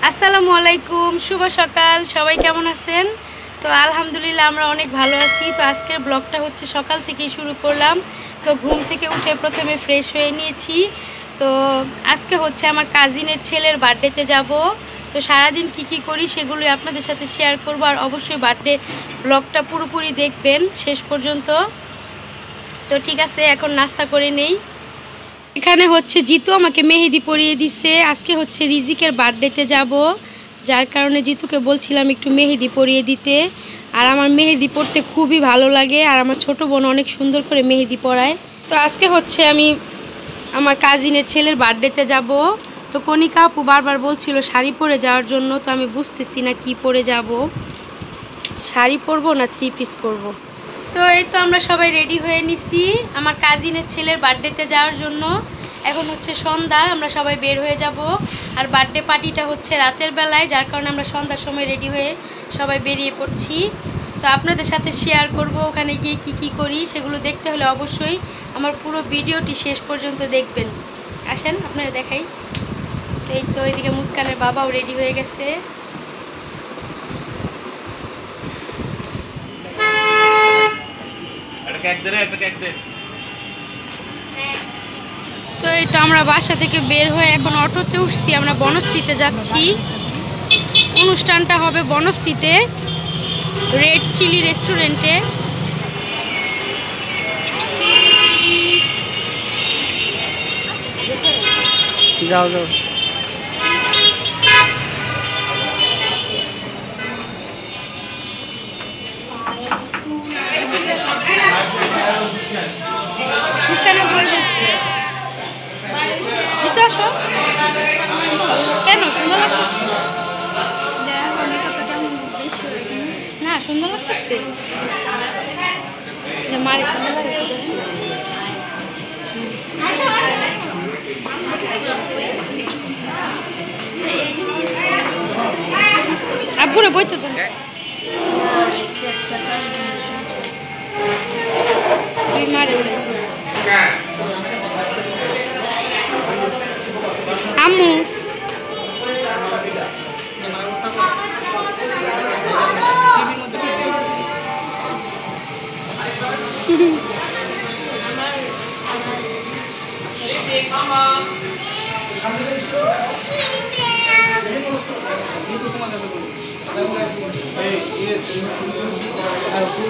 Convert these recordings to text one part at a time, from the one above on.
আসসালামু আলাইকুম, শুভ সকাল। সবাই কেমন আছেন? তো আলহামদুলিল্লাহ আমরা অনেক ভালো আছি। তো আজকের ব্লগটা হচ্ছে সকাল থেকেই শুরু করলাম। তো ঘুম থেকে উঠে প্রথমে ফ্রেশ হয়ে নিয়েছি। তো আজকে হচ্ছে আমার কাজিনের ছেলের বার্থডেতে যাব। তো সারাদিন কি করি সেগুলোই আপনাদের সাথে শেয়ার করব। আর অবশ্যই বার্থডে ব্লগটা পুরোপুরি দেখবেন শেষ পর্যন্ত। তো ঠিক আছে, এখন নাস্তা করে নেই। এখানে হচ্ছে জিতু আমাকে মেহেদি পরিয়ে দিছে। আজকে হচ্ছে রিজিকের বার্থডেতে যাব, যার কারণে জিতুকে বলছিলাম একটু মেহেদি পরিয়ে দিতে। আর আমার মেহেদি পরতে খুবই ভালো লাগে, আর আমার ছোট বোন অনেক সুন্দর করে মেহেদি পরায়। তো আজকে হচ্ছে আমি আমার কাজিনের ছেলের বার্থডেতে যাব। তো কণিকা আপু বারবার বলছিল শাড়ি পরে যাওয়ার জন্য। তো আমি বুঝতেছি না কি পরে যাব, শাড়ি পরবো না থ্রি পিস পরবো। তো এই তো আমরা সবাই রেডি হয়ে নিছি আমার কাজিনের ছেলের বার্থডেতে যাওয়ার জন্য। এখন হচ্ছে সন্ধ্যা, আমরা সবাই বের হয়ে যাব। আর বার্থডে পার্টিটা হচ্ছে রাতের বেলায়, যার কারণে আমরা সন্ধ্যার সময় রেডি হয়ে সবাই বেরিয়ে পড়ছি। তো আপনাদের সাথে শেয়ার করব ওখানে গিয়ে কি করি। সেগুলো দেখতে হলে অবশ্যই আমার পুরো ভিডিওটি শেষ পর্যন্ত দেখবেন। আসেন আপনারা দেখাই। এই তো এইদিকে মুস্কানের বাবাও রেডি হয়ে গেছে। তো এই তো আমরা বাসা থেকে বের হয়ে এখন অটোতে উঠছি, আমরা বনশ্রীতে যাচ্ছি। অনুষ্ঠানটা হবে বনশ্রীতে, রেড চিলি রেস্টুরেন্টে। যাও যাও। কেন সুন্দর লাগছে না? সুন্দর লাগতেছে মারে সুন্দর লাগে। আব্বুরে বইতে দেন। তুই মারে উড়ে আম্মু।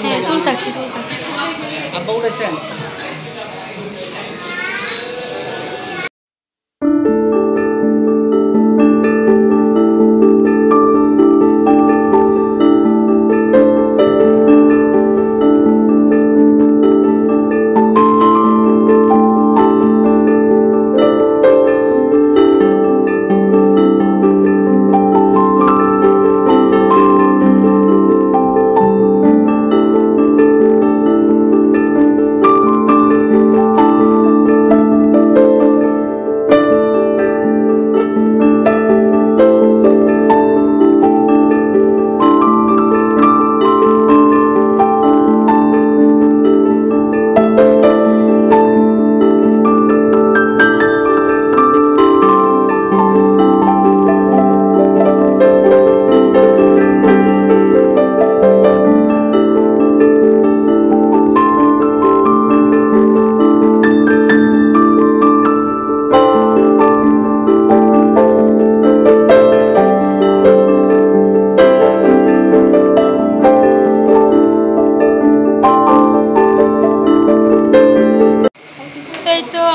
হ্যাঁ তুলতাছি আব্বা উঠেছেন?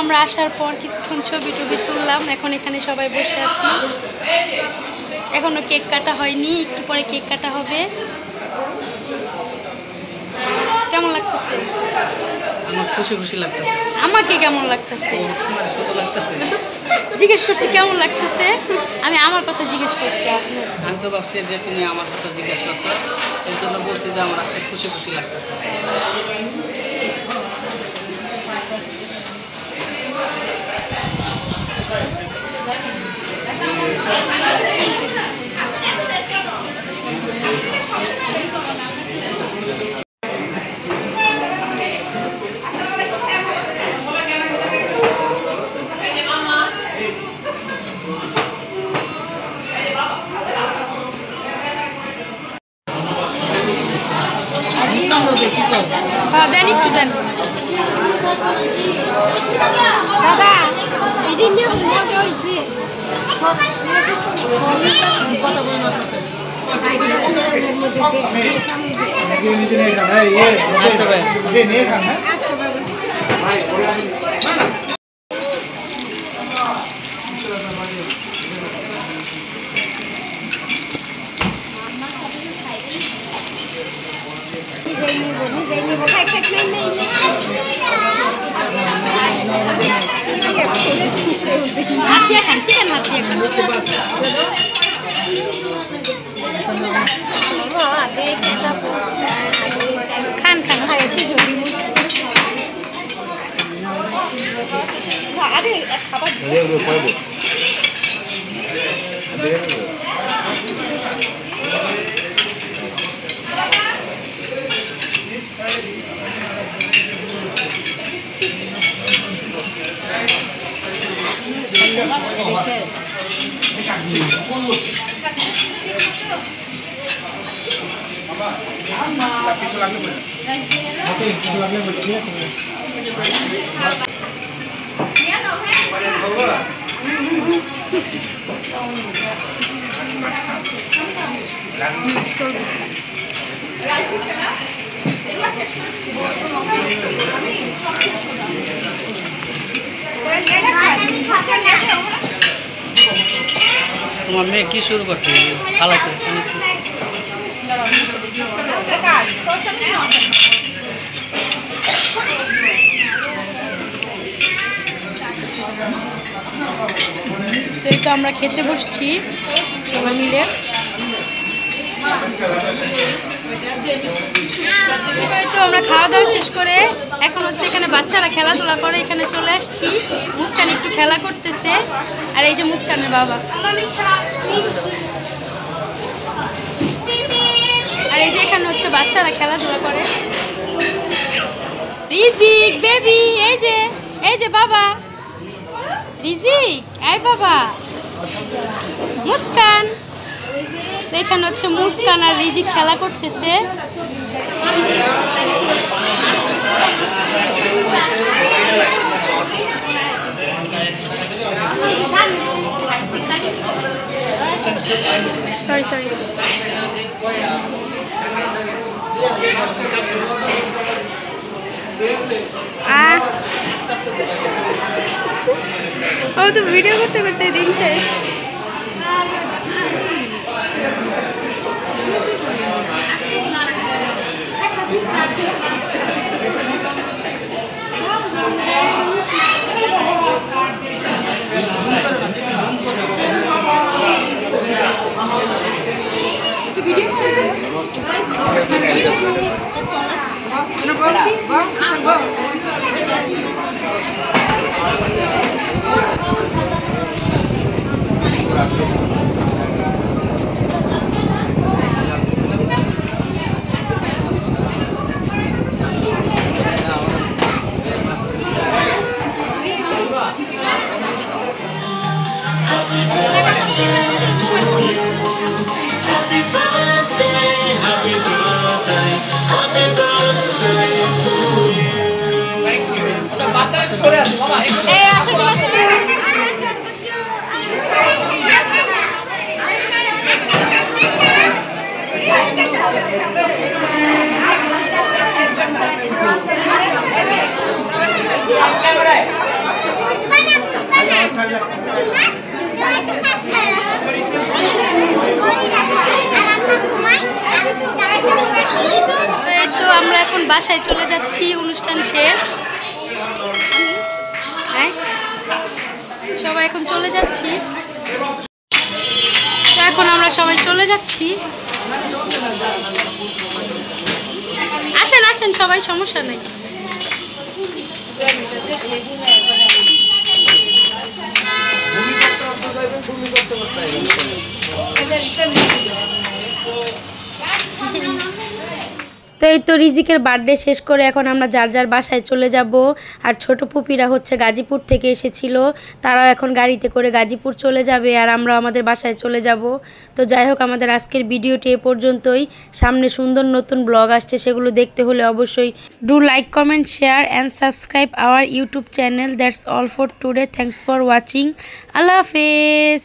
আমরা আসার পর কিছুক্ষণ ছবি টবি তুললাম। এখন এখানে সবাই বসে আছি, এখনো কেক কাটা হয়নি, একটু পরে কেক কাটা হবে। কেমন লাগতেছে? আমার খুশি লাগতেছে। আমাকে কেমন লাগতেছে? তোমার সুন্দর লাগতেছে। জিজ্ঞেস করছি কেমন লাগতেছে, আমি আমার কথা জিজ্ঞেস করছি। আমি তো ভাবছি যে তুমি আমার কথা জিজ্ঞেস করছো, এর জন্য বলছি যে আমার আজকে খুশি লাগতেছে। হ্যাঁ দেন, একটু দেন দাদা। এই দিন মজা হয়েছে। আচ্ছা ভাই। হাত দিয়ে খান, চিকেন হাত দিয়ে খান। খান খান। তোমার মেয়ে কি শুরু করতে খালাতে? তো এই তো আমরা খেতে বসছি সবাই মিলে। তো আমরা খাওয়া দাওয়া শেষ করে এখন হচ্ছে এখানে বাচ্চারা খেলাধুলা করে, এখানে চলে আসছি। মুস্কান একটু খেলা করতেছে, আর এই যে মুস্কানের বাবা, আর এই যে এখানে হচ্ছে বাচ্চারা খেলাধুলা করে। রিজিক বেবি, এই যে বাবা রিজিক, আয় বাবা। মুস্কান, এখানে হচ্ছে মুস্কান আর রিজিক খেলা করতেছে। Sorry sorry. ও তো ভিডিও করতে করতে দিন শেষ। তো আমরা এখন বাসায় চলে যাচ্ছি, অনুষ্ঠান শেষ। সবাই এখন চলে যাচ্ছি, তো এখন আমরা সবাই চলে যাচ্ছি। আসেন আসেন সবাই, সমস্যা নেই। তো এই তো রিজিকের বার্থডে শেষ করে এখন আমরা যার যার বাসায় চলে যাব। আর ছোট পুপিরা হচ্ছে গাজীপুর থেকে এসেছিল, তারাও এখন গাড়িতে করে গাজীপুর চলে যাবে আর আমরা আমাদের বাসায় চলে যাব। তো যাই হোক, আমাদের আজকের ভিডিওটি এ পর্যন্তই। সামনে সুন্দর নতুন ব্লগ আসছে, সেগুলো দেখতে হলে অবশ্যই do like, comment, share and subscribe our YouTube channel. That's all for today. Thanks for watching. আল্লাহ হাফেজ।